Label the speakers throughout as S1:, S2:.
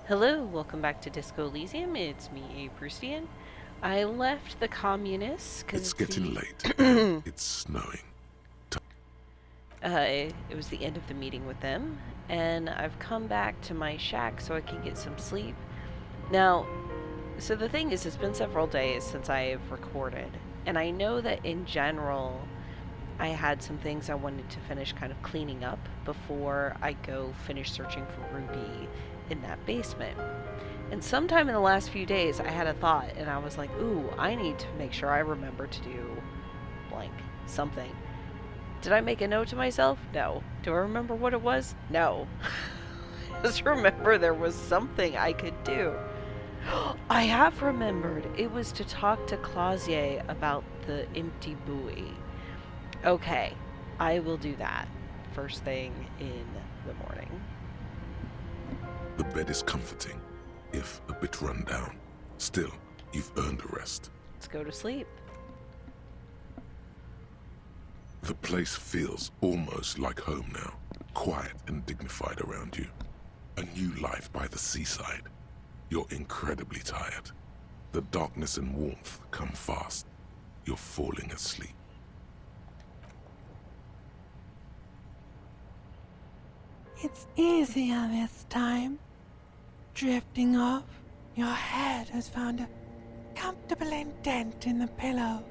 S1: Hello, welcome back to Disco Elysium. It's me, aproustian. I left the communists because
S2: It's
S1: it's
S2: getting
S1: the
S2: late and it's snowing.
S1: it was the end of the meeting with them, and I've come back to my shack so I can get some sleep. Now, so the thing is, it's been several days since I've recorded, and I know that in general, I had some things I wanted to finish kind of cleaning up before I go finish searching for Ruby in that basement. And sometime in the last few days, I had a thought, and I was like, ooh, I need to make sure I remember to do blank something. Did I make a note to myself? No. Do I remember what it was? No. Just remember there was something I could do. I have remembered. It was to talk to Clausier about the empty buoy. Okay, I will do that first thing in the morning.
S2: The bed is comforting, if a bit run down. Still, you've earned a rest.
S1: Let's go to sleep.
S2: The place feels almost like home now. Quiet and dignified around you. A new life by the seaside. You're incredibly tired. The darkness and warmth come fast. You're falling asleep.
S3: It's easier this time. Drifting off, your head has found a comfortable indent in the pillow.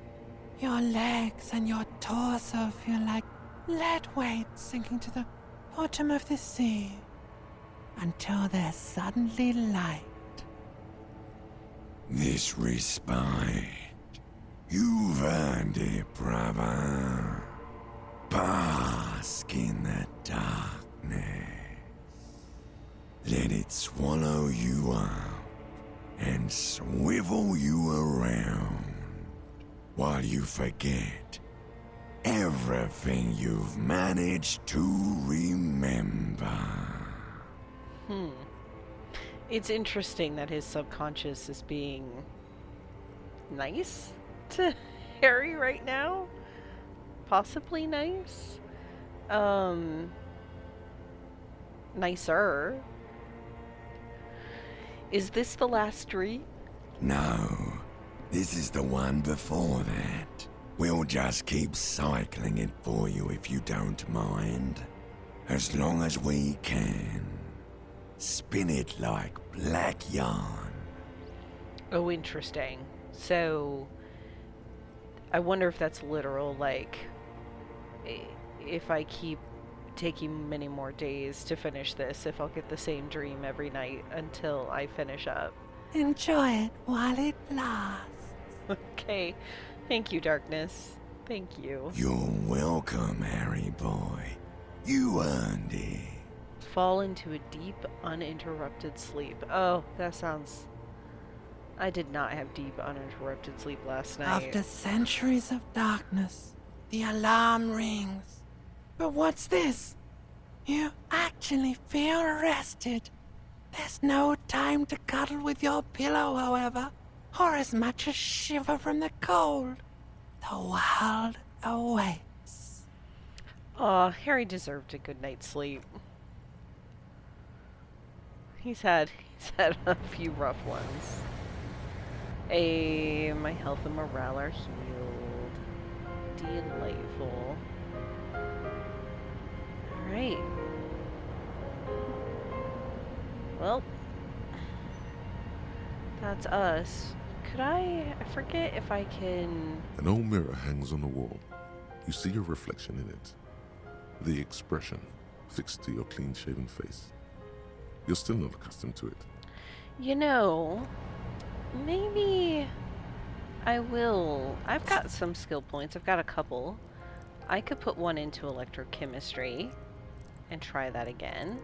S3: Your legs and your torso feel like lead weights sinking to the bottom of the sea until they're suddenly light.
S4: This respite, you've earned it, brother. Bask in the darkness. Let it swallow you up and swivel you around while you forget everything you've managed to remember.
S1: It's interesting that his subconscious is being nice to Harry right now. Possibly nice. Nicer. Is this the last street?
S4: No, this is the one before that. We'll just keep cycling it for you if you don't mind. As long as we can. Spin it like black yarn.
S1: Oh, interesting. So, I wonder if that's literal, like, if I keep taking many more days to finish this, if I'll get the same dream every night until I finish up.
S3: Enjoy it while it lasts.
S1: Okay. Thank you, darkness. Thank you.
S4: You're welcome, Harry boy. You earned it.
S1: Fall into a deep, uninterrupted sleep. Oh, that sounds... I did not have deep, uninterrupted sleep last night.
S3: After centuries of darkness, the alarm rings. But what's this? You actually feel rested. There's no time to cuddle with your pillow, however, or as much as shiver from the cold. The world awaits.
S1: Aw, Harry deserved a good night's sleep. He's had a few rough ones. My health and morale are healed. Delightful. Alright. Well, that's us. I forget if I can...
S2: An old mirror hangs on the wall. You see your reflection in it. The expression fixed to your clean-shaven face. You're still not accustomed to it.
S1: You know, maybe I will. I've got some skill points. I've got a couple. I could put one into electrochemistry and try that again.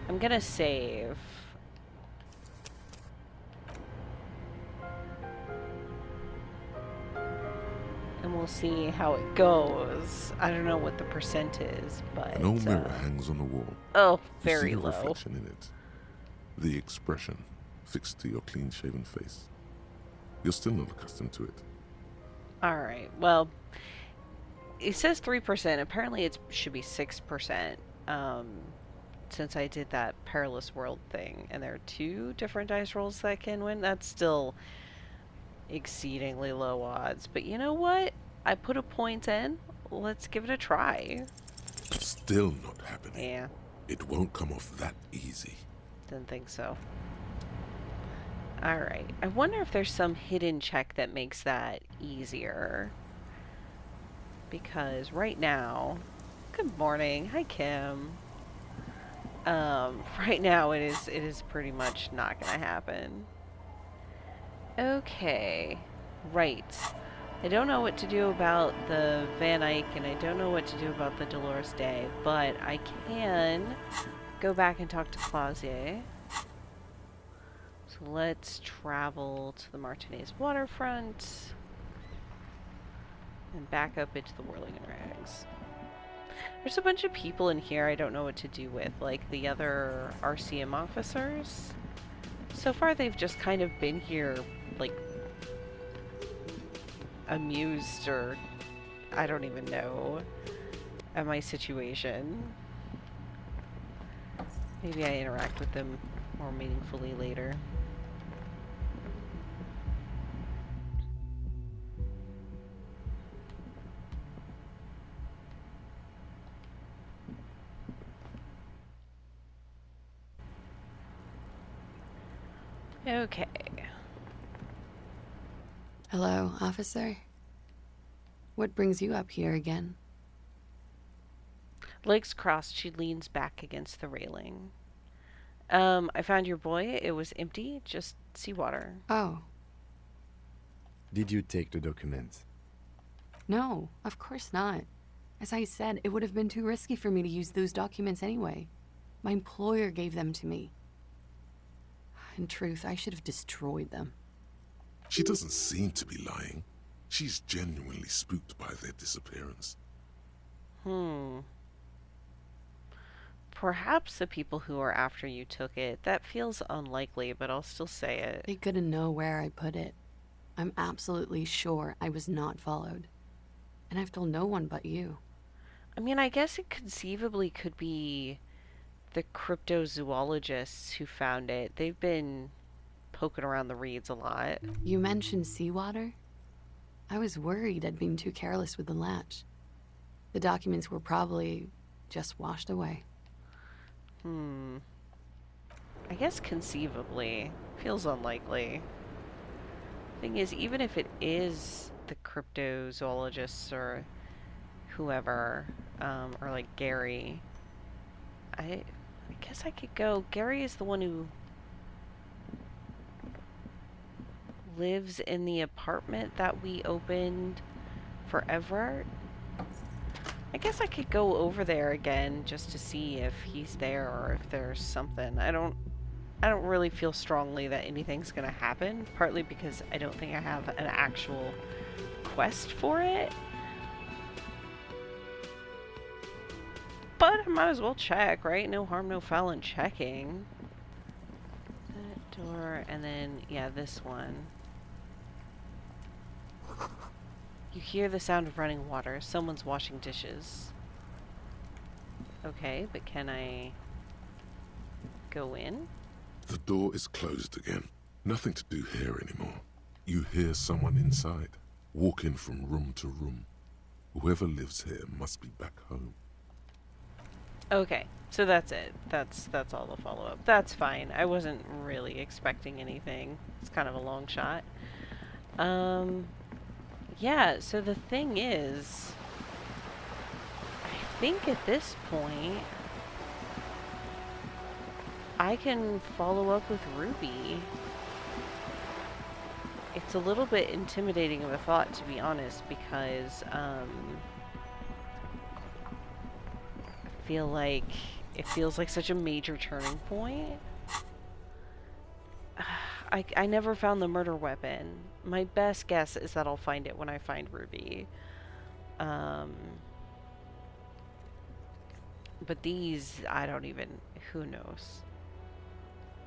S1: I'm gonna save. And we'll see how it goes. I don't know what the percent is, but...
S2: An old mirror hangs on the wall.
S1: Oh,
S2: You
S1: very
S2: see your
S1: low.
S2: reflection in it. The expression fixed to your clean-shaven face. You're still not accustomed to it.
S1: Alright, well, It says 3%. Apparently it should be 6%. Since I did that perilous world thing, and there are 2 different dice rolls that can win, that's still exceedingly low odds. But you know what? I put a point in. Let's give it a try.
S2: Still not happening.
S1: Yeah,
S2: It won't come off that easy.
S1: didn't think so. Alright, I wonder if there's some hidden check that makes that easier. Because right now... Good morning. Hi, Kim. Right now it is pretty much not gonna happen. Okay. Right. I don't know what to do about the Van Eyck, and I don't know what to do about the Dolores Day, but I can go back and talk to Clausier. So let's travel to the Martinez waterfront and back up into the Whirling Rags. There's a bunch of people in here I don't know what to do with, like the other RCM officers. So far they've just kind of been here, like, amused, or I don't even know, at my situation. Maybe I interact with them more meaningfully later. Okay.
S5: Hello, officer. What brings you up here again?
S1: Legs crossed, she leans back against the railing. I found your boy. It was empty, just seawater.
S5: Oh,
S6: Did you take the document?
S5: no, of course not. As I said, it would have been too risky for me to use those documents anyway. My employer gave them to me. In truth, I should have destroyed them.
S2: She doesn't seem to be lying. She's genuinely spooked by their disappearance.
S1: Perhaps the people who are after you took it. That feels unlikely, but I'll still say it.
S5: They couldn't know where I put it. I'm absolutely sure I was not followed. And I've told no one but you.
S1: I mean, I guess it conceivably could be the cryptozoologists who found it. They've been poking around the reeds a lot.
S5: You mentioned seawater? I was worried I'd been too careless with the latch. The documents were probably just washed away.
S1: I guess conceivably. Feels unlikely. Thing is, even if it is the cryptozoologists or whoever, or like Gary, I guess I could go. Gary is the one who lives in the apartment that we opened for Everett. I guess I could go over there again just to see if he's there or if there's something. I don't really feel strongly that anything's gonna happen, partly because I don't think I have an actual quest for it. But I might as well check, right? No harm, no foul in checking. That door, and then, yeah, this one. You hear the sound of running water. Someone's washing dishes. Okay, but can I go in?
S2: The door is closed again. Nothing to do here anymore. You hear someone inside, walking from room to room. Whoever lives here must be back home.
S1: Okay, so that's it. That's all the follow-up. That's fine. I wasn't really expecting anything. It's kind of a long shot. Yeah, so the thing is, I think at this point, I can follow up with Ruby. It's a little bit intimidating of a thought, to be honest, because, I feel like it feels like such a major turning point. I never found the murder weapon. My best guess is that I'll find it when I find Ruby. But these, I don't even, who knows?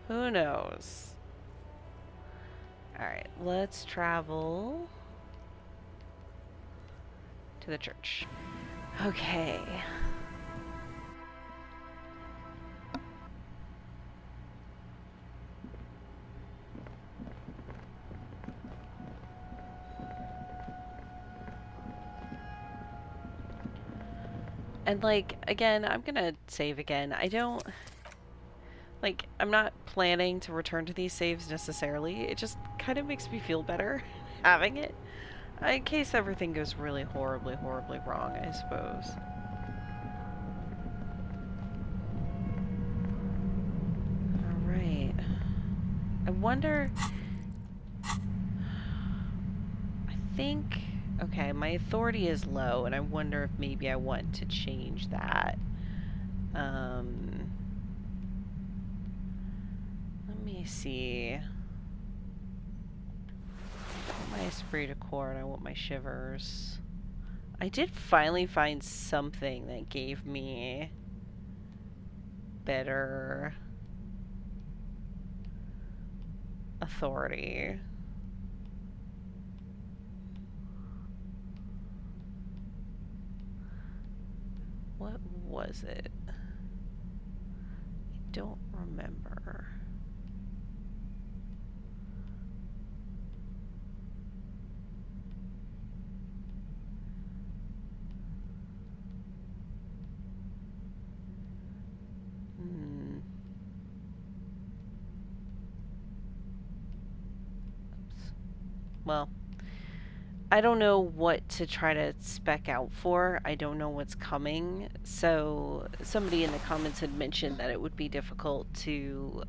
S1: Who knows? Alright, let's travel To the church. Okay. And, like, again, I'm gonna save again. I don't... Like, I'm not planning to return to these saves necessarily. It just kind of makes me feel better having it. In case everything goes really horribly, horribly wrong, I suppose. Alright. I wonder... I think... Okay, my authority is low, and I wonder if maybe I want to change that. Let me see. My esprit de corps, and I want my shivers. I did finally find something that gave me better authority. What was it? I don't remember. Oops. Well, I don't know what to try to spec out for. I don't know what's coming. So somebody in the comments had mentioned that it would be difficult to,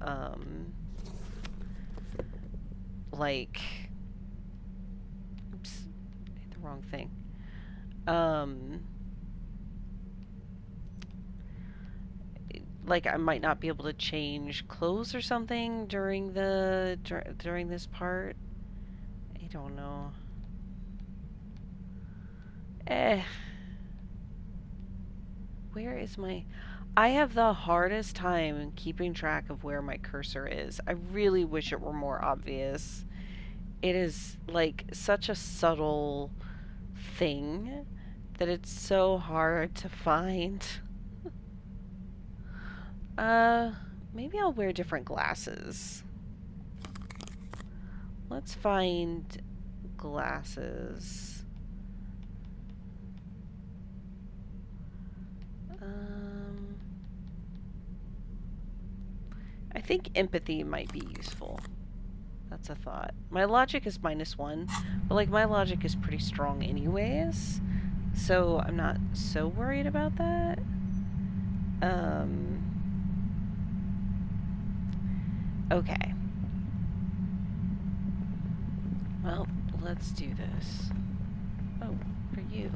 S1: like, oops, I hit the wrong thing. Like I might not be able to change clothes or something during the, during this part. I don't know. Where is my... I have the hardest time keeping track of where my cursor is. I really wish it were more obvious. It is, like, such a subtle thing that it's so hard to find. Maybe I'll wear different glasses. Let's find glasses. I think empathy might be useful. That's a thought. My logic is -1, but like my logic is pretty strong anyways, so I'm not so worried about that. Okay. Well, let's do this. Oh, for you.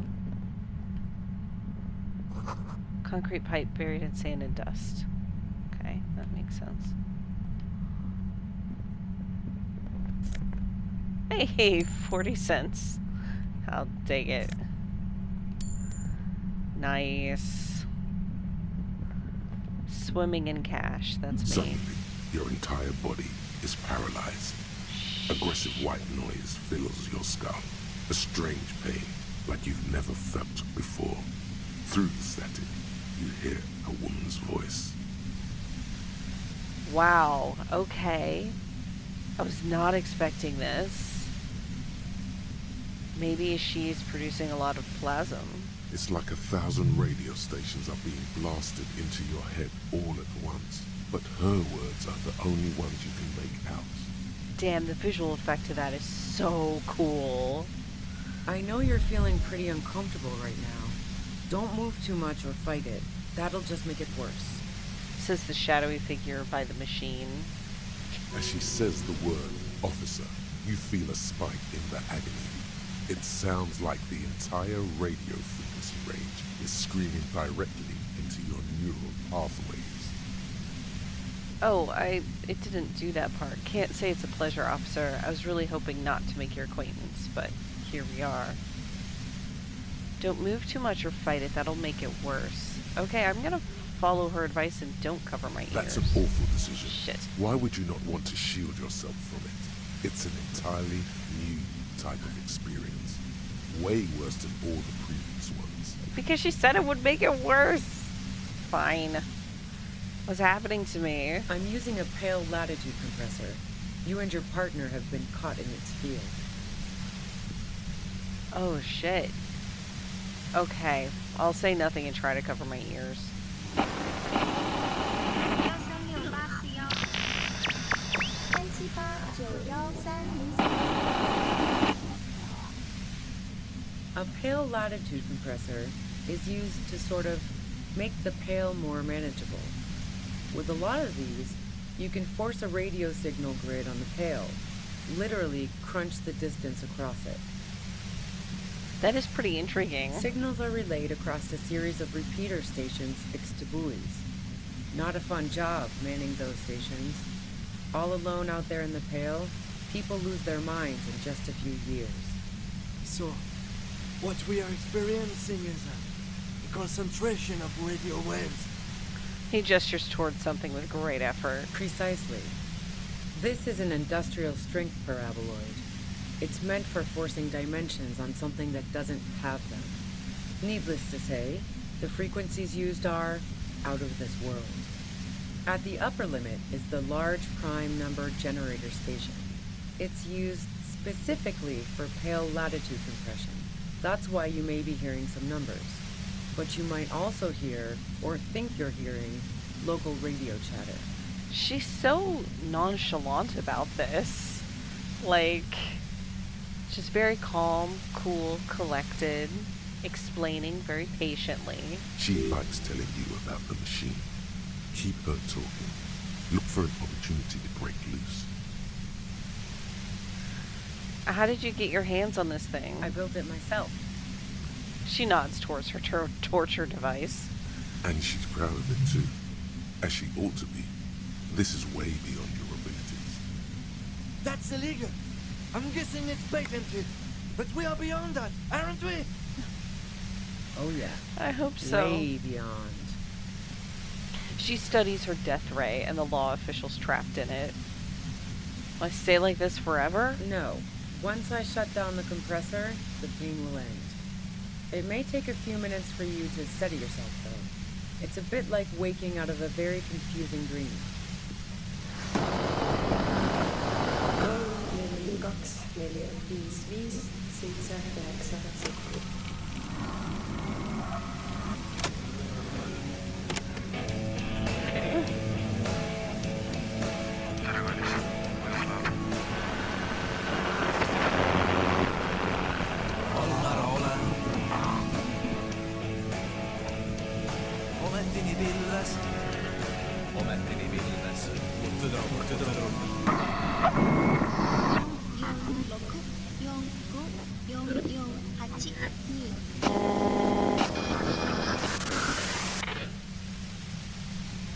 S1: Concrete pipe buried in sand and dust. Okay, that makes sense. Hey, 40 cents. I'll take it. Nice. Swimming in cash, that's me.
S2: Suddenly, your entire body is paralyzed. Aggressive white noise fills your skull. A strange pain, like you've never felt before. Through the static, you hear a woman's voice.
S1: Wow, okay. I was not expecting this. Maybe she's producing a lot of plasm.
S2: It's like 1,000 radio stations are being blasted into your head all at once. But her words are the only ones you can make out.
S1: Damn, the visual effect of that is so cool.
S7: I know you're feeling pretty uncomfortable right now. Don't move too much or fight it. That'll just make it worse.
S1: Says the shadowy figure by the machine.
S2: As she says the word, officer, you feel a spike in the agony. It sounds like the entire radio frequency range is screaming directly into your neural pathways.
S1: Oh, it didn't do that part. Can't say it's a pleasure, officer. I was really hoping not to make your acquaintance, but here we are. Don't move too much or fight it. That'll make it worse. Okay, I'm gonna follow her advice and don't cover my ears.
S2: That's an awful decision.
S1: Shit.
S2: Why would you not want to shield yourself from it? It's an entirely new type of experience. way worse than all the previous ones.
S1: Because she said it would make it worse. Fine. What's happening to me?
S7: I'm using a pale latitude compressor. You and your partner have been caught in its field.
S1: Oh, shit. Okay, I'll say nothing and try to cover my ears.
S7: A pale latitude compressor is used to sort of make the pale more manageable. With a lot of these, you can force a radio signal grid on the pale, literally crunch the distance across it.
S1: That is pretty intriguing.
S7: Signals are relayed across a series of repeater stations fixed to buoys. Not a fun job manning those stations. All alone out there in the pale, people lose their minds in just a few years.
S8: So, what we are experiencing is a concentration of radio waves.
S1: He gestures towards something with great effort.
S7: Precisely. This is an industrial strength paraboloid. It's meant for forcing dimensions on something that doesn't have them. Needless to say, the frequencies used are out of this world. At the upper limit is the large prime number generator station. It's used specifically for pale latitude compression. That's why you may be hearing some numbers. But you might also hear, or think you're hearing, local radio chatter.
S1: She's so nonchalant about this. Like, just very calm, cool, collected, explaining very patiently.
S2: She likes telling you about the machine. Keep her talking. Look for an opportunity to break loose.
S1: How did you get your hands on this thing?
S7: I built it myself.
S1: She nods towards her torture device.
S2: And she's proud of it too, as she ought to be. This is way beyond your abilities.
S8: That's illegal. I'm guessing it's patented. But we are beyond that, aren't we?
S7: Oh yeah.
S1: I hope so.
S7: Way beyond.
S1: She studies her death ray and the law officials trapped in it. Will I stay like this forever?
S7: No. Once I shut down the compressor, the pain will end. It may take a few minutes for you to steady yourself, though. It's a bit like waking out of a very confusing dream.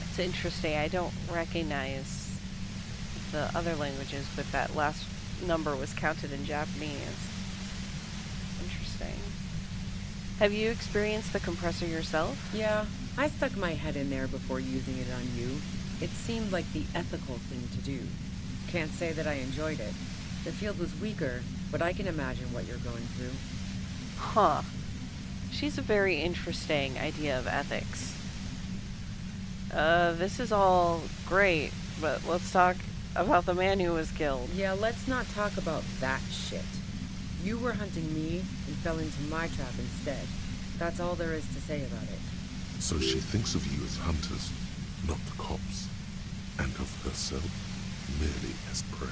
S1: It's interesting. I don't recognize the other languages, but that last number was counted in Japanese. Interesting. Have you experienced the compressor yourself?
S7: Yeah, I stuck my head in there before using it on you. It seemed like the ethical thing to do. Can't say that I enjoyed it. The field was weaker, but I can imagine what you're going through.
S1: Huh. She's a very interesting idea of ethics. This is all great, but let's talk about the man who was killed.
S7: Yeah, let's not talk about that shit. You were hunting me and fell into my trap instead. That's all there is to say about it.
S2: So she thinks of you as hunters, not cops, and of herself merely as prey.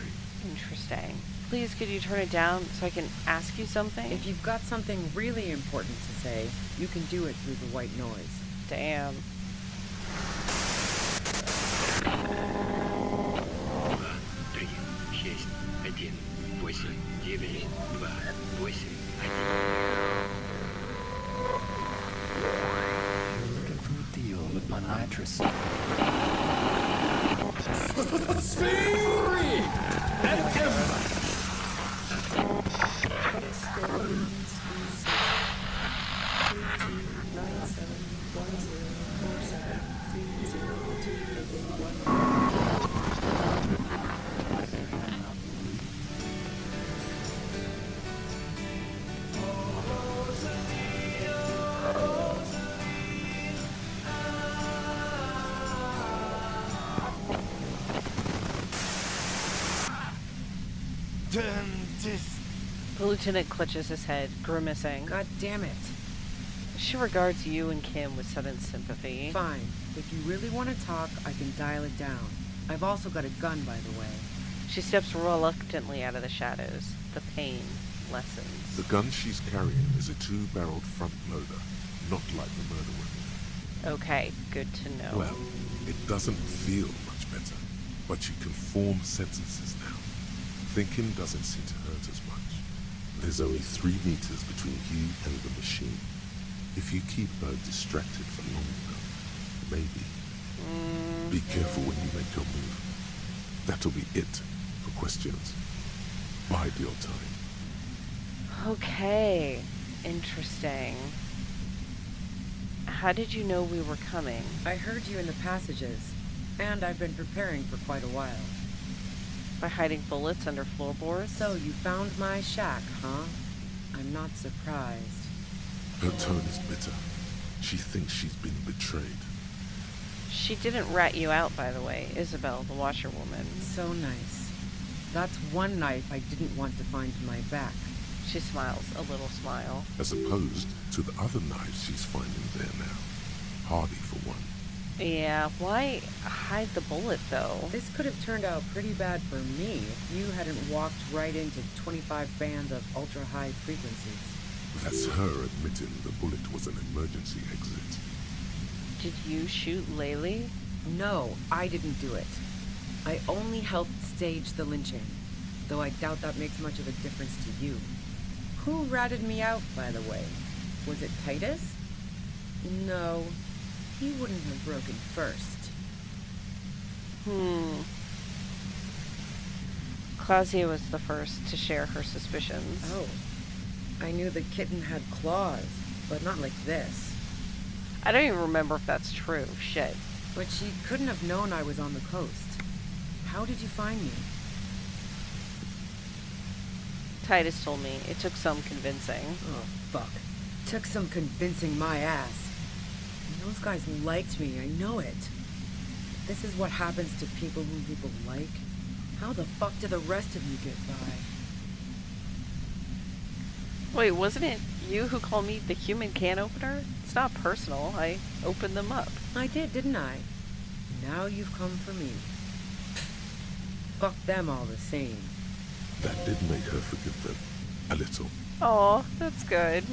S1: Interesting. Please, could you turn it down so I can ask you something?
S7: If you've got something really important to say, you can do it through the white noise.
S1: Damn.
S9: Looking for a deal with my mattress.
S1: The lieutenant clutches his head, grimacing.
S7: God damn it.
S1: She regards you and Kim with sudden sympathy.
S7: Fine. If you really want to talk, I can dial it down. I've also got a gun, by the way.
S1: She steps reluctantly out of the shadows. The pain lessens.
S2: The gun she's carrying is a 2-barreled front loader, not like the murder weapon.
S1: Okay, good to know.
S2: Well, it doesn't feel much better, but she can form sentences now. Thinking doesn't seem to hurt as much. There's only 3 meters between you and the machine. If you keep her distracted for long enough, maybe. Be careful when you make your move. That'll be it for questions. Bide your time.
S1: Okay, interesting. How did you know we were coming?
S7: I heard you in the passages, and I've been preparing for quite a while.
S1: By hiding bullets under floorboards?
S7: So you found my shack, huh? I'm not surprised.
S2: Her tone is bitter. She thinks she's been betrayed.
S1: She didn't rat you out, by the way, Isabel, the washerwoman.
S7: So nice. That's one knife I didn't want to find in my back.
S1: She smiles, a little smile.
S2: As opposed to the other knives she's finding there now. Hardy for one.
S1: Yeah, why hide the bullet, though?
S7: This could have turned out pretty bad for me if you hadn't walked right into 25 bands of ultra-high frequencies.
S2: That's her admitting the bullet was an emergency exit.
S1: Did you shoot Laylee?
S7: No, I didn't do it. I only helped stage the lynching, though I doubt that makes much of a difference to you. Who ratted me out, by the way? Was it Titus? No, he wouldn't have broken first.
S1: Claudia was the first to share her suspicions.
S7: Oh, I knew the kitten had claws, but not like this.
S1: I don't even remember if that's true. Shit.
S7: But she couldn't have known I was on the coast. How did you find me?
S1: Titus told me it took some convincing.
S7: Oh, fuck. Took some convincing my ass. And those guys liked me, I know it. This is what happens to people whom people like. How the fuck do the rest of you get by?
S1: Wait, wasn't it you who called me the human can opener? It's not personal. I opened them up.
S7: I did, didn't I? Now you've come for me. Fuck them all the same.
S2: That did make her forgive them. A little.
S1: Aw, that's good.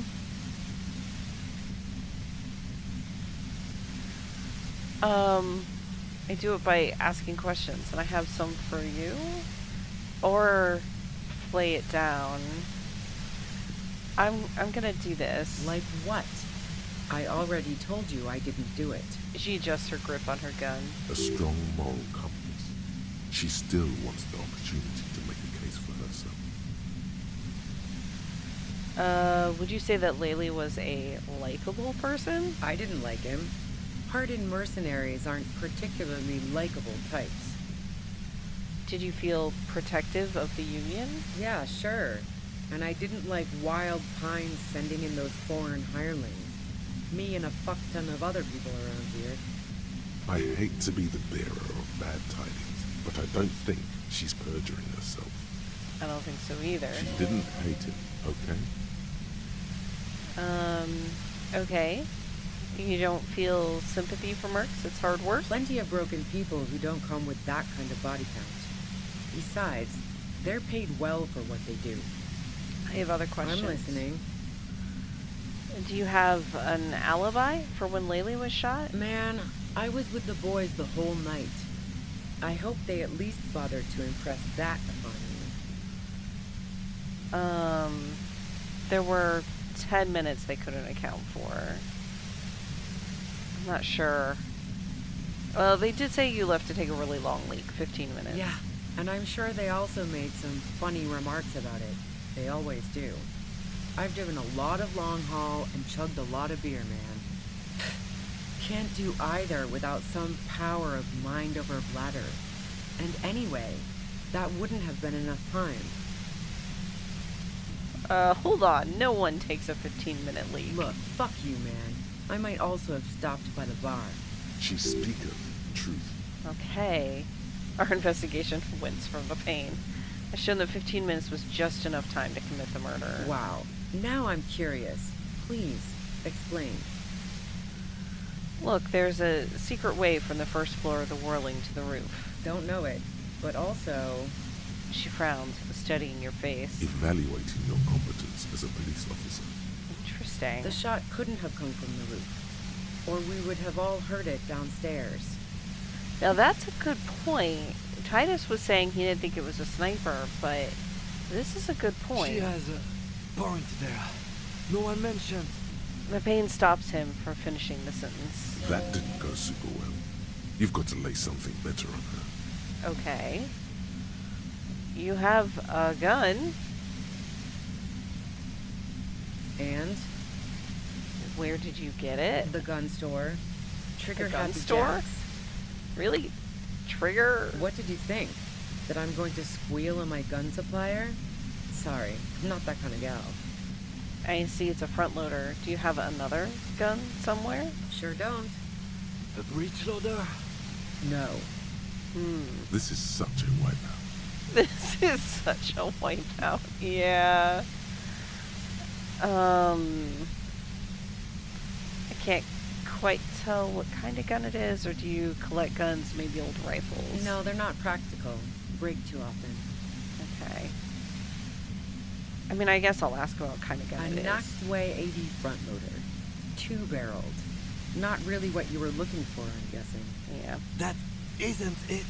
S1: I do it by asking questions, and I have some for you. Or play it down. I'm gonna do this.
S7: Like what? I already told you I didn't do it.
S1: She adjusts her grip on her gun.
S2: A strong moral compass. She still wants the opportunity to make a case for herself.
S1: Would you say that Laylee was a likable person?
S7: I didn't like him. Hardened mercenaries aren't particularly likable types.
S1: Did you feel protective of the Union?
S7: Yeah, sure. And I didn't like Wild Pines sending in those foreign hirelings. Me and a fuck ton of other people around here.
S2: I hate to be the bearer of bad tidings, but I don't think she's perjuring herself.
S1: I don't think so either.
S2: She didn't hate him, okay?
S1: Okay. You don't feel sympathy for mercs? It's hard work?
S7: Plenty of broken people who don't come with that kind of body count. Besides, they're paid well for what they do.
S1: I have other questions.
S7: I'm listening.
S1: Do you have an alibi for when Laylee was shot?
S7: Man, I was with the boys the whole night. I hope they at least bothered to impress that upon me.
S1: There were 10 minutes they couldn't account for. I'm not sure. Well, they did say you left to take a really long leak, 15 minutes.
S7: Yeah, and I'm sure they also made some funny remarks about it. They always do. I've driven a lot of long haul and chugged a lot of beer, man. Can't do either without some power of mind over bladder. And anyway, that wouldn't have been enough time.
S1: Hold on. No one takes a 15-minute leak.
S7: Look, fuck you, man. I might also have stopped by the bar.
S2: She speaketh truth.
S1: Okay. Our investigation wins from the pain. has shown that 15 minutes was just enough time to commit the murder.
S7: Wow. Now I'm curious. Please, explain.
S1: Look, there's a secret way from the first floor of the whirling to the roof.
S7: Don't know it, but also...
S1: She frowned, studying your face.
S2: Evaluating your competence as a police officer.
S1: Interesting.
S7: The shot couldn't have come from the roof, or we would have all heard it downstairs.
S1: Now that's a good point. Titus was saying he didn't think it was a sniper, but this is a good point.
S8: She has a point there. No one mentioned.
S1: The pain stops him from finishing the sentence.
S2: That didn't go super well. You've got to lay something better on her.
S1: Okay. You have a gun.
S7: And?
S1: Where did you get it?
S7: The gun store. Trigger
S1: The gun
S7: Happy
S1: store?
S7: Jacks.
S1: Really? Trigger?
S7: What did you think? That I'm going to squeal on my gun supplier? Sorry, I'm not that kind of gal.
S1: I see it's a front loader. Do you have another gun somewhere?
S7: Sure don't.
S8: A breech loader?
S7: No.
S2: This is such a wipeout.
S1: This is such a wipeout. Yeah. I can't quite tell what kind of gun it is, or do you collect guns, maybe old rifles?
S7: No, they're not practical. Break too often.
S1: Okay. I mean, I guess I'll ask her what kind of gun
S7: A
S1: it is.
S7: Naxway 80 front loader. 2-barreled. Not really what you were looking for, I'm guessing.
S1: Yeah.
S8: That isn't it.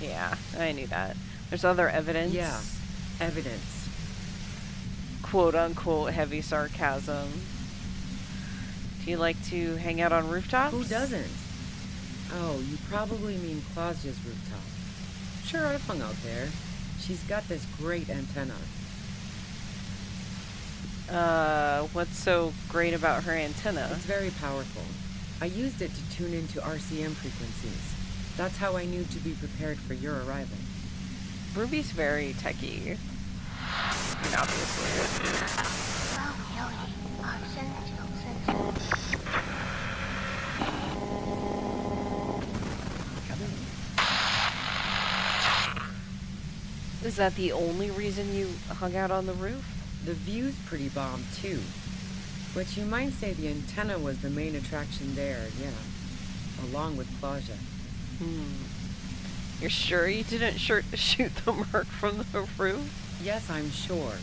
S1: Yeah, I knew that. There's other evidence.
S7: Yeah. Evidence.
S1: Quote unquote heavy sarcasm. Do you like to hang out on rooftops?
S7: Who doesn't? Oh, you probably mean Claudia's rooftop. Sure, I've hung out there. She's got this great antenna.
S1: What's so great about her antenna?
S7: It's very powerful. I used it to tune into RCM frequencies. That's how I knew to be prepared for your arrival.
S1: Ruby's very techy. I mean, obviously. Is that the only reason you hung out on the roof?
S7: The view's pretty bomb, too. But you might say the antenna was the main attraction there, yeah. Along with Claudia.
S1: You're sure you didn't shoot the merc from the roof?
S7: Yes, I'm sure.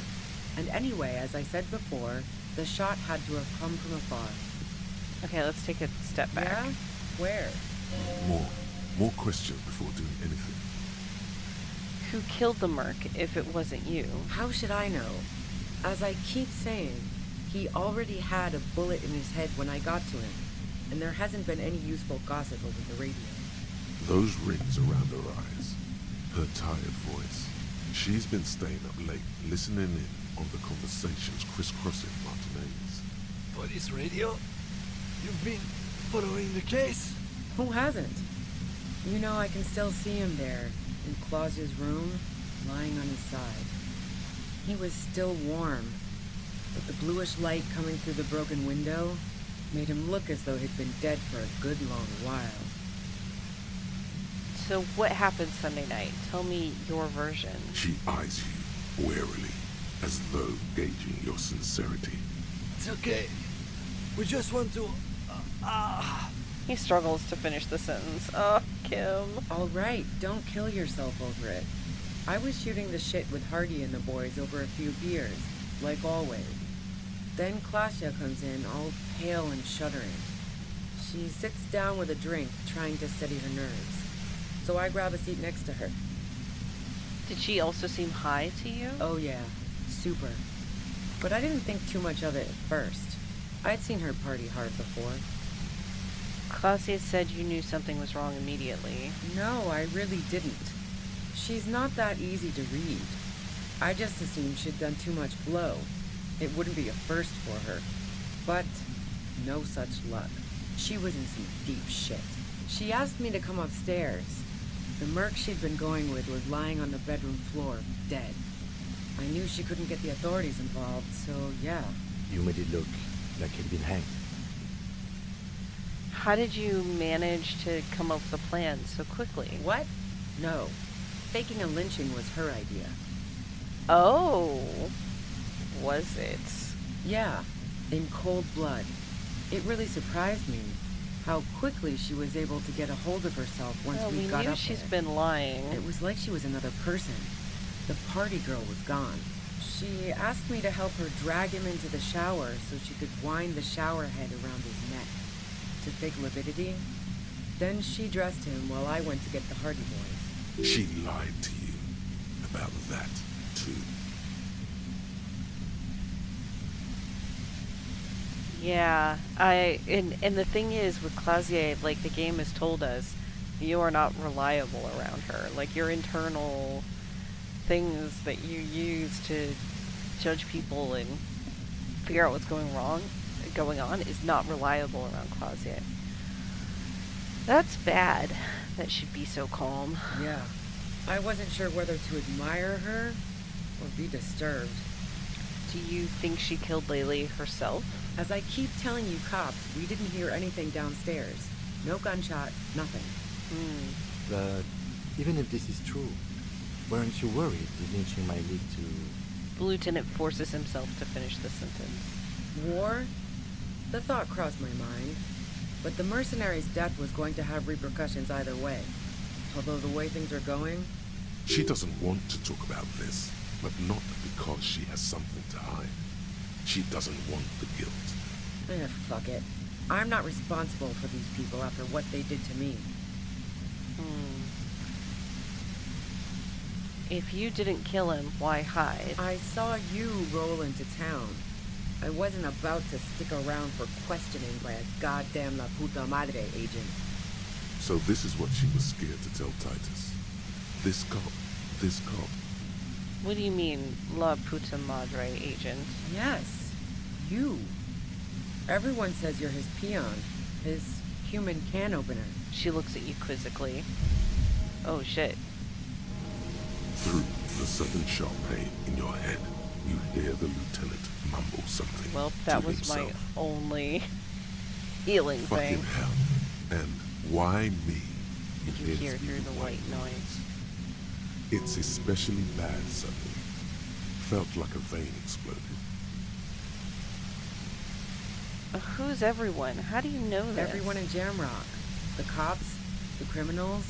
S7: And anyway, as I said before, the shot had to have come from afar.
S1: Okay, let's take a step back.
S7: Yeah? Where?
S2: More questions before doing anything.
S1: Who killed the merc if it wasn't you?
S7: How should I know? As I keep saying, he already had a bullet in his head when I got to him, and there hasn't been any useful gossip over the radio.
S2: Those rings around her eyes, her tired voice. She's been staying up late, listening in on the conversations crisscrossing Martinez.
S8: Police radio? You've been following the case?
S7: Who hasn't? You know, I can still see him there, in Claudia's room, lying on his side. He was still warm, but the bluish light coming through the broken window made him look as though he'd been dead for a good long while.
S1: So what happened Sunday night? Tell me your version.
S2: She eyes you warily, as though gauging your sincerity.
S8: It's okay. We just want to...
S1: He struggles to finish the sentence. Oh, Kim.
S7: All right, don't kill yourself over it. I was shooting the shit with Hardy and the boys over a few beers, like always. Then Claudia comes in, all pale and shuddering. She sits down with a drink, trying to steady her nerves. So I grab a seat next to her.
S1: Did she also seem high to you?
S7: Oh yeah, super. But I didn't think too much of it at first. I'd seen her party hard before.
S1: Claudia said you knew something was wrong immediately.
S7: No, I really didn't. She's not that easy to read. I just assumed she'd done too much blow. It wouldn't be a first for her. But no such luck. She was in some deep shit. She asked me to come upstairs. The merc she'd been going with was lying on the bedroom floor, dead. I knew she couldn't get the authorities involved, so yeah.
S6: You made it look like he'd been hanged.
S1: How did you manage to come up with a plan so quickly?
S7: What? No. Faking a lynching was her idea.
S1: Oh, was it?
S7: Yeah, in cold blood. It really surprised me how quickly she was able to get a hold of herself once
S1: Well,
S7: we
S1: we
S7: got
S1: knew
S7: up
S1: she's
S7: there.
S1: been lying.
S7: It was like she was another person. The party girl was gone. She asked me to help her drag him into the shower so she could wind the shower head around his neck to fake lividity. Then she dressed him while I went to get the Hardy Boys.
S2: She lied to you about that, too.
S1: Yeah, and the thing is with Clausier, like the game has told us, you are not reliable around her. Like your internal things that you use to judge people and figure out what's going on is not reliable around Clausier. That's bad that she'd be so calm.
S7: Yeah. I wasn't sure whether to admire her or be disturbed.
S1: Do you think she killed Lily herself?
S7: As I keep telling you cops, we didn't hear anything downstairs. No gunshot, nothing.
S6: But even if this is true, weren't you worried the lynching might lead to...
S1: The lieutenant forces himself to finish the sentence.
S7: War? The thought crossed my mind. But the mercenary's death was going to have repercussions either way. Although the way things are going...
S2: She doesn't want to talk about this, but not because she has something to hide. She doesn't want the guilt.
S7: Fuck it. I'm not responsible for these people after what they did to me.
S1: If you didn't kill him, why hide?
S7: I saw you roll into town. I wasn't about to stick around for questioning by a goddamn la puta madre agent.
S2: So this is what she was scared to tell Titus. This cop.
S1: What do you mean, La Puta Madre agent?
S7: Yes, you. Everyone says you're his peon, his human can opener.
S1: She looks at you quizzically. Oh shit.
S2: Through the sudden sharp pain in your head, you hear the lieutenant mumble something.
S1: Well, that
S2: to
S1: was
S2: himself.
S1: my only healing
S2: Fucking
S1: thing.
S2: hell. And why me?
S1: You
S2: It's
S1: hear through the white noise.
S2: It's especially bad suddenly. Felt like a vein exploded.
S1: Who's everyone? How do you know this?
S7: Everyone in Jamrock. The cops, the criminals.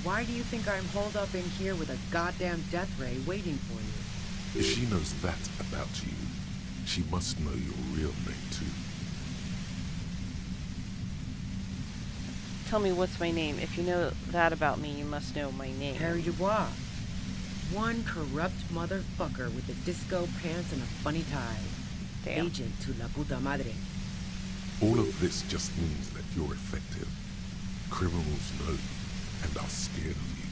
S7: Why do you think I'm holed up in here with a goddamn death ray waiting for you?
S2: If she knows that about you, she must know your real name too.
S1: Tell me what's my name. If you know that about me, you must know my name.
S7: Harry Dubois. One corrupt motherfucker with the disco pants and a funny tie.
S1: Damn.
S7: Agent to la puta madre.
S2: All of this just means that you're effective. Criminals know you and are scared of you.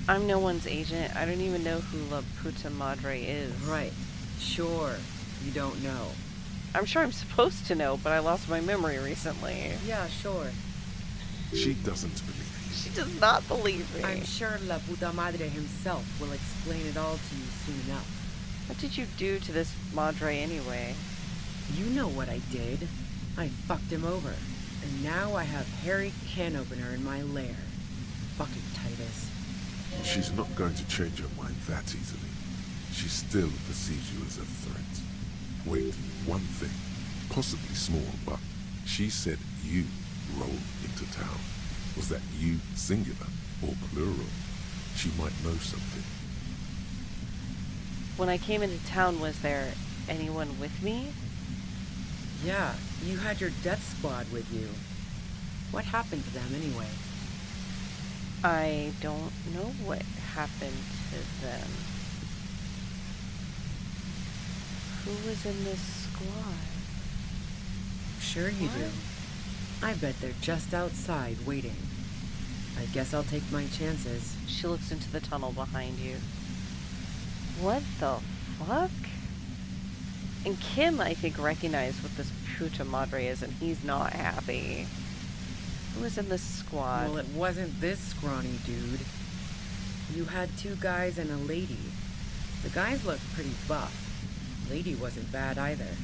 S1: I'm no one's agent. I don't even know who La Puta Madre is.
S7: Right. Sure. You don't know.
S1: I'm sure I'm supposed to know, but I lost my memory recently.
S7: Yeah, sure.
S2: She doesn't believe you.
S1: She does not believe me.
S7: I'm sure La Puta Madre himself will explain it all to you soon enough.
S1: What did you do to this Madre anyway?
S7: You know what I did. I fucked him over. And now I have Harry Can Opener in my lair. Fucking Titus.
S2: She's not going to change her mind that easily. She still perceives you as a threat. Wait, one thing. Possibly small, but she said you rolled into town. Was that you singular or plural? She might know something.
S1: When I came into town, was there anyone with me?
S7: Yeah, you had your death squad with you. What happened to them anyway?
S1: I don't know what happened to them. Who was in this squad?
S7: Sure you do. I bet they're just outside waiting. I guess I'll take my chances.
S1: She looks into the tunnel behind you. What the fuck? And Kim, I think, recognized what this Puta Madre is, and he's not happy. Who was in this squad?
S7: Well, it wasn't this scrawny dude. You had two guys and a lady. The guys looked pretty buff. Lady wasn't bad either.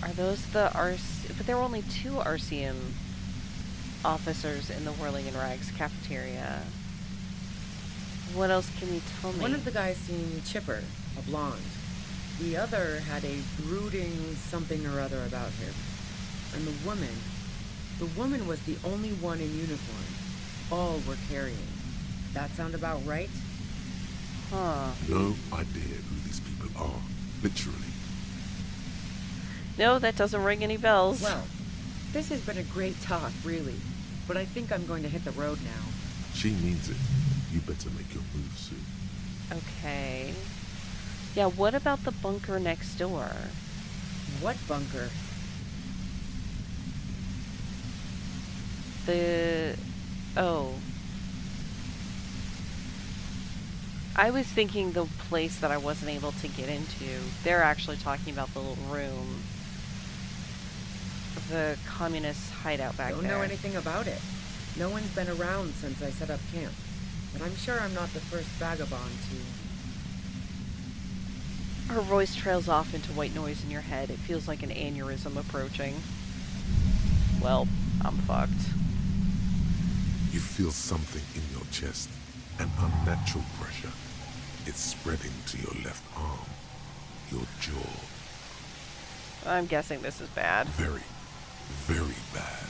S1: Are those the but there were only 2 RCM officers in the Whirling in Rags cafeteria. What else can you tell me?
S7: One of the guys seemed chipper, a blonde. The other had a brooding something or other about him. And the woman was the only one in uniform. All were carrying. That sound about right?
S1: Huh.
S2: No idea who these people are, literally.
S1: No, that doesn't ring any bells.
S7: Well, this has been a great talk, really. But I think I'm going to hit the road now.
S2: She means it. You better make your move soon.
S1: Okay. Yeah, what about the bunker next door?
S7: What bunker?
S1: Oh. I was thinking the place that I wasn't able to get into. They're actually talking about the little room. The communist hideout back there.
S7: Don't know anything about it. No one's been around since I set up camp. But I'm sure I'm not the first vagabond to...
S1: Her voice trails off into white noise in your head. It feels like an aneurysm approaching. Well, I'm fucked.
S2: You feel something in your chest, an unnatural pressure. It's spreading to your left arm, your jaw.
S1: I'm guessing this is bad.
S2: Very, very bad.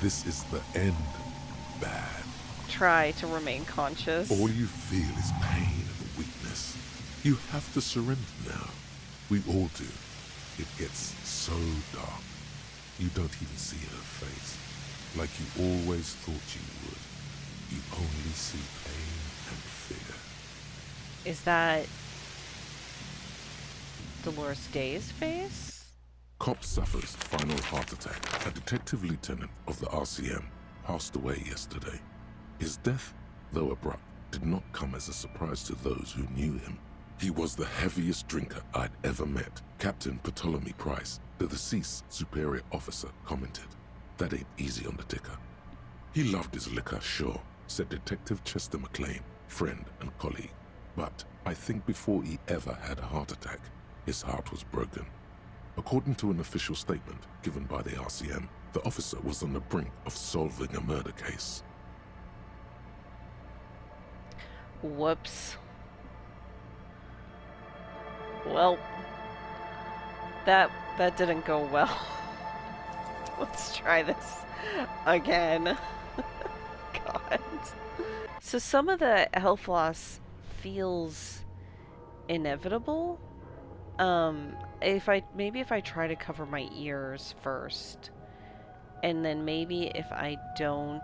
S2: This is the end bad.
S1: Try to remain conscious.
S2: All you feel is pain and weakness. You have to surrender now. We all do. It gets so dark. You don't even see her face. Like you always thought you would. You only see pain and fear.
S1: Is that Dolores Day's face?
S2: Cop suffers final heart attack. A detective lieutenant of the RCM passed away yesterday. His death, though abrupt, did not come as a surprise to those who knew him. He was the heaviest drinker I'd ever met. Captain Ptolemy Price, the deceased superior officer, commented. That ain't easy on the ticker. He loved his liquor, sure, said Detective Chester McLean, friend and colleague. But I think before he ever had a heart attack, his heart was broken. According to an official statement given by the RCM, the officer was on the brink of solving a murder case.
S1: Whoops. Well, that didn't go well. Let's try this again. God. So some of the health loss feels inevitable. If I try to cover my ears first, and then maybe if I don't,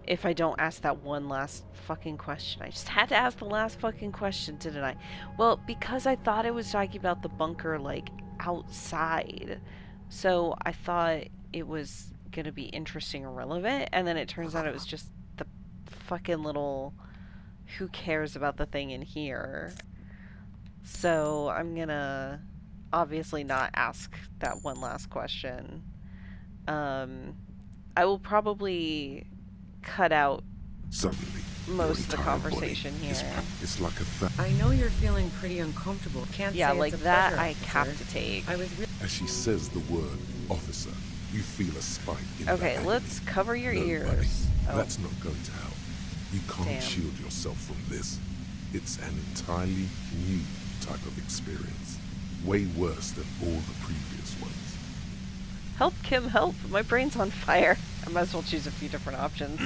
S1: if I don't ask that one last fucking question. I just had to ask the last fucking question, didn't I? Well, because I thought it was talking about the bunker, like, outside. So I thought it was gonna be interesting and relevant, and then it turns out it was just the fucking little... Who cares about the thing in here? So I'm gonna obviously not ask that one last question. I will probably cut out
S2: Suddenly,
S1: most of the conversation here.
S2: It's like a
S7: I know you're feeling pretty uncomfortable. Can't
S1: yeah,
S7: say
S1: like
S7: it's a
S1: that
S7: pleasure,
S1: I
S7: officer.
S1: have to take.
S7: I was
S2: As she says the word officer, you feel a spike in
S1: Okay,
S2: the
S1: let's cover your
S2: No,
S1: ears.
S2: buddy,
S1: Oh,
S2: that's not going to help. You can't
S1: Damn.
S2: shield yourself from this. It's an entirely new type of experience. Way worse than all the previous ones.
S1: help, Kim, help! My brain's on fire. I might as well choose a few different options.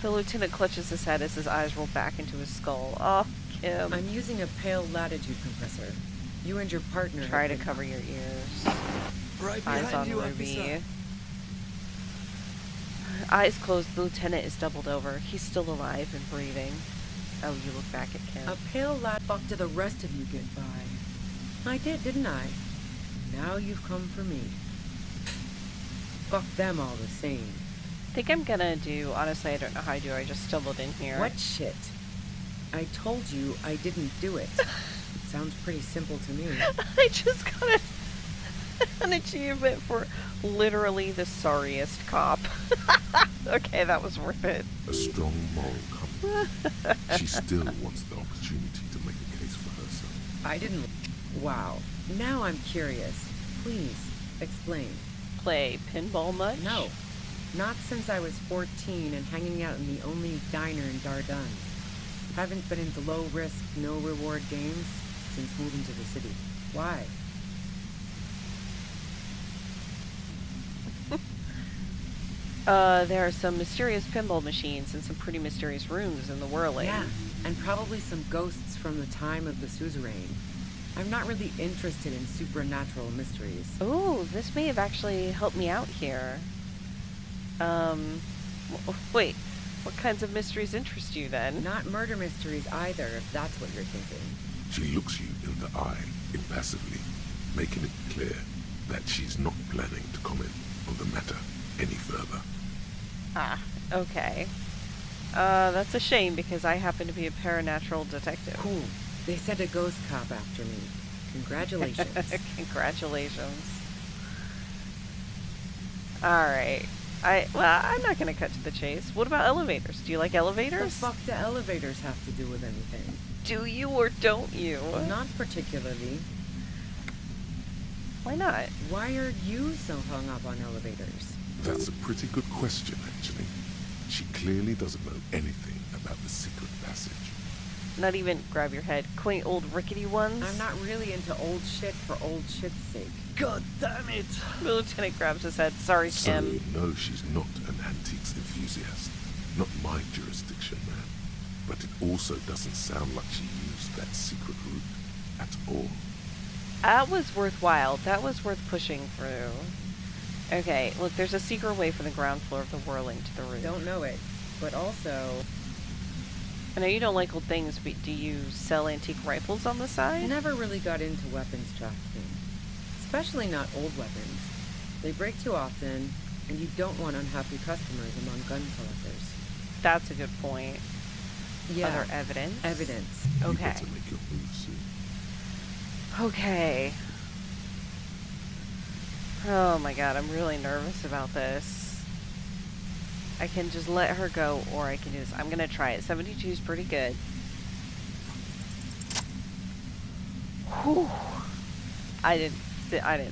S1: The lieutenant clutches his head as his eyes roll back into his skull. Oh, Kim.
S7: I'm using a pale latitude compressor. You and your partner
S1: Try
S7: have
S1: to
S7: been-
S1: cover your ears.
S8: Right
S1: Eyes
S8: behind
S1: on
S8: you,
S1: Ruby.
S8: officer.
S1: Eyes closed, the lieutenant is doubled over. He's still alive and breathing. Oh, you look back at Kim.
S7: A pale lat fuck to the rest of you get by. I did, didn't I? Now you've come for me. Fuck them all the same.
S1: I think I'm gonna do, honestly, I don't know how I do, I just stumbled in here.
S7: What shit? I told you I didn't do it. Sounds pretty simple to me.
S1: I just got an achievement for literally the sorriest cop. Okay, that was worth it.
S2: A strong moral compass. She still wants the opportunity to make a case for herself.
S7: I didn't... Wow. Now I'm curious. Please, explain.
S1: play pinball much?
S7: No. Not since I was 14 and hanging out in the only diner in Dardenne. Haven't been into low-risk, no-reward games since moving to the city. Why?
S1: There are some mysterious pinball machines and some pretty mysterious rooms in the whirling.
S7: Yeah, and probably some ghosts from the time of the suzerain. I'm not really interested in supernatural mysteries.
S1: Oh, this may have actually helped me out here. Wait, what kinds of mysteries interest you then?
S7: Not murder mysteries either, if that's what you're thinking.
S2: She looks you in the eye, impassively, making it clear that she's not planning to comment on the matter any further.
S1: Ah, okay. That's a shame because I happen to be a paranatural detective.
S7: Cool. They sent a ghost cop after me. Congratulations.
S1: Congratulations. Alright. I'm not gonna cut to the chase. What about elevators? Do you like
S7: What the
S1: elevators?
S7: fuck do elevators have to do with anything?
S1: Do you or don't you?
S7: Not particularly.
S1: Why not?
S7: Why are you so hung up on elevators?
S2: That's a pretty good question, actually. She clearly doesn't know anything about the secret passage.
S1: Not even, grab your head, quaint old rickety ones?
S7: I'm not really into old shit for old shit's sake.
S8: God damn it!
S1: The lieutenant grabs his head. Sorry,
S2: So
S1: Tim.
S2: you know she's not an antiques enthusiast. Not my jurisdiction, man. But it also doesn't sound like she used that secret route at all.
S1: That was worthwhile. That was worth pushing through. Okay, look, there's a secret way from the ground floor of the whirling to the roof.
S7: Don't know it. But also,
S1: I know you don't like old things, but do you sell antique rifles on the
S7: I
S1: side?
S7: never really got into weapons trafficking. Especially not old weapons. They break too often, and you don't want unhappy customers among gun collectors.
S1: That's a good point.
S7: Yeah.
S1: Other evidence?
S7: Evidence.
S2: You
S1: Okay.
S2: better make your move soon.
S1: Okay. Oh my god, I'm really nervous about this. I can just let her go, or I can do this. I'm gonna try it. 72 is pretty good. Whew. I didn't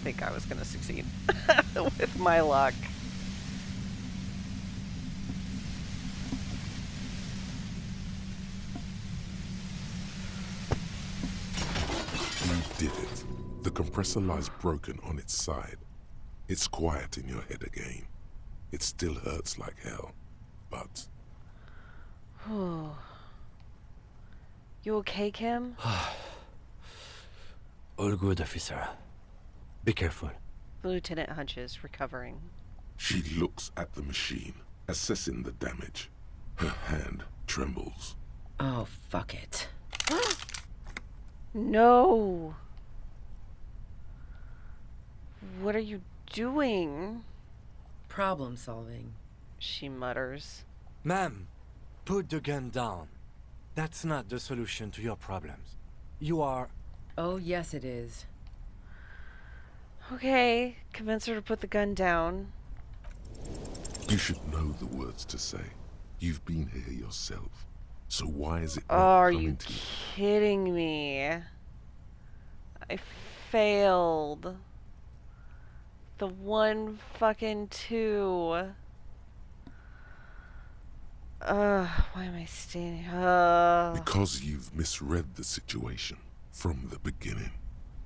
S1: think I was gonna succeed with my luck.
S2: You did it. The compressor lies broken on its side. It's quiet in your head again. It still hurts like hell, but
S1: You okay, Kim?
S6: All good, officer. Be careful.
S1: The lieutenant hunches, recovering.
S2: she looks at the machine, assessing the damage. Her hand trembles.
S7: Oh, fuck it.
S1: No! What are you doing?
S7: Problem solving.
S1: She mutters.
S6: Ma'am, put the gun down. That's not the solution to your problems. You are...
S7: Oh, yes it is.
S1: Okay, convince her to put the gun down.
S2: You should know the words to say. You've been here yourself. So why is it
S1: Oh,
S2: not
S1: are
S2: coming
S1: you
S2: to you?
S1: kidding me? I failed. The 1 fucking 2. Why am I standing?
S2: Because you've misread the situation from the beginning.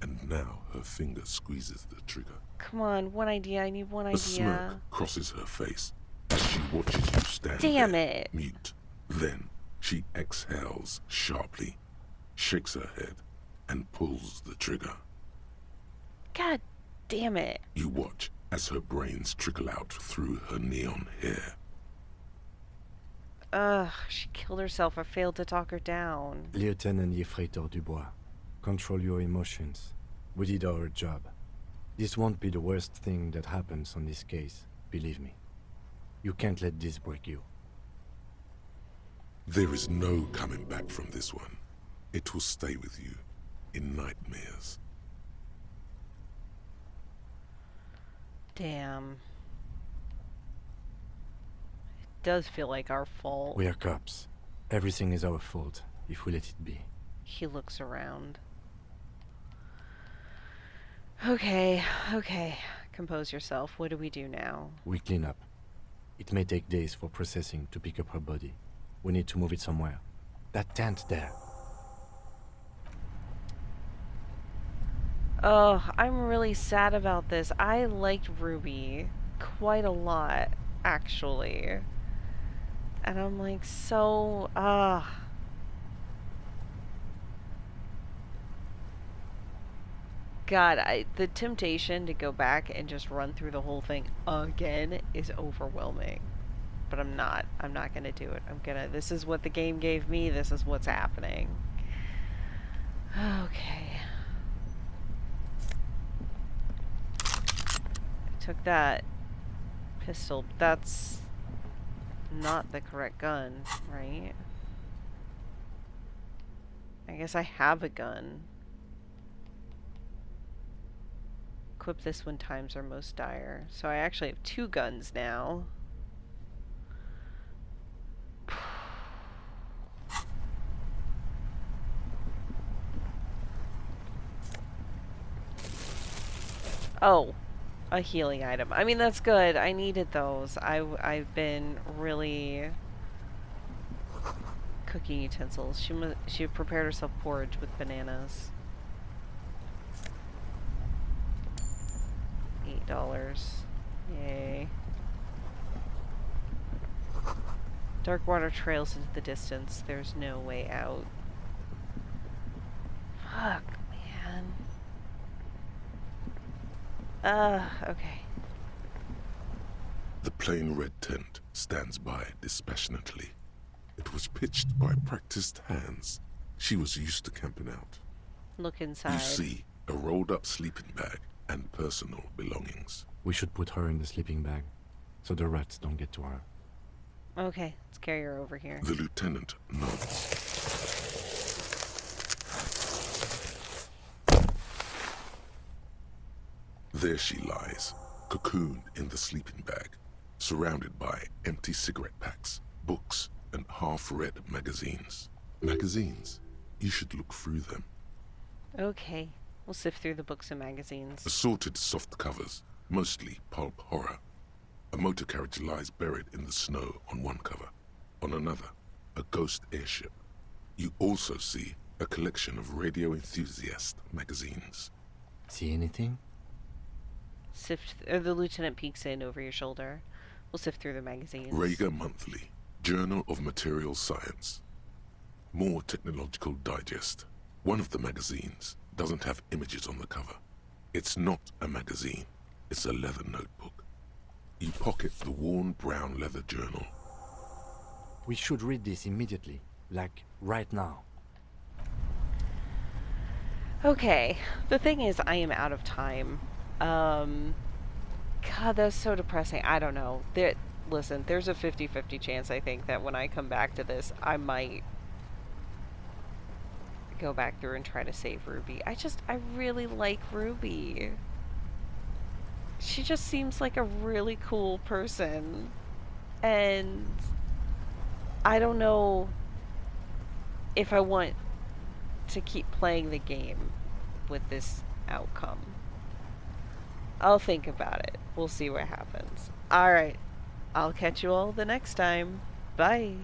S2: And now her finger squeezes the trigger.
S1: Come on, one idea. I need one
S2: A
S1: idea.
S2: smirk crosses her face as she watches you stand
S1: Damn
S2: there,
S1: it.
S2: mute. Then she exhales sharply, shakes her head, and pulls the trigger.
S1: God damn it.
S2: You watch as her brains trickle out through her neon hair.
S1: She killed herself. I failed to talk her down.
S6: Lieutenant Yefreitor Dubois. Control your emotions. We did our job. This won't be the worst thing that happens on this case, believe me. You can't let this break you.
S2: There is no coming back from this one. It will stay with you in nightmares.
S1: Damn. It does feel like our fault.
S6: We are cops. Everything is our fault, if we let it be.
S1: He looks around. Okay. Compose yourself. What do we do now?
S6: We clean up. It may take days for processing to pick up her body. We need to move it somewhere. That tent there.
S1: Oh, I'm really sad about this. I liked Ruby quite a lot, actually. And I'm like, so, God, the temptation to go back and just run through the whole thing again is overwhelming. But I'm not. I'm not gonna do it. This is what the game gave me. This is what's happening. Okay. I took that pistol. That's not the correct gun, right? I guess I have a gun. Equip this when times are most dire. So I actually have 2 guns now. Oh, a healing item. I mean, that's good. I needed those. I've been really cooking utensils. She prepared herself porridge with bananas. $8. Yay. Dark water trails into the distance. There's no way out. Fuck, man. Okay.
S2: The plain red tent stands by dispassionately. It was pitched by practiced hands. She was used to camping out.
S1: Look inside.
S2: You see a rolled-up sleeping bag and personal belongings.
S6: We should put her in the sleeping bag, so the rats don't get to her.
S1: Okay, let's carry her over here.
S2: The lieutenant nods. There she lies, cocooned in the sleeping bag, surrounded by empty cigarette packs, books, and half-read magazines. Magazines? You should look through them.
S1: Okay, we'll sift through the books and magazines.
S2: Assorted soft covers, mostly pulp horror. A motor carriage lies buried in the snow on one cover. On another, a ghost airship. You also see a collection of radio enthusiast magazines.
S6: See anything?
S1: The lieutenant peeks in over your shoulder. We'll sift through the magazines.
S2: Rager Monthly, Journal of Material Science. More Technological Digest. One of the magazines doesn't have images on the cover. It's not a magazine. It's a leather notebook. You pocket the worn brown leather journal.
S6: We should read this immediately. Like, right now.
S1: Okay. The thing is, I am out of time. God, that's so depressing. I don't know. Listen, there's a 50-50 chance, I think, that when I come back to this, I might go back through and try to save Ruby. I really like Ruby. She just seems like a really cool person. And I don't know if I want to keep playing the game with this outcome. I'll think about it. We'll see what happens. Alright. I'll catch you all the next time. Bye.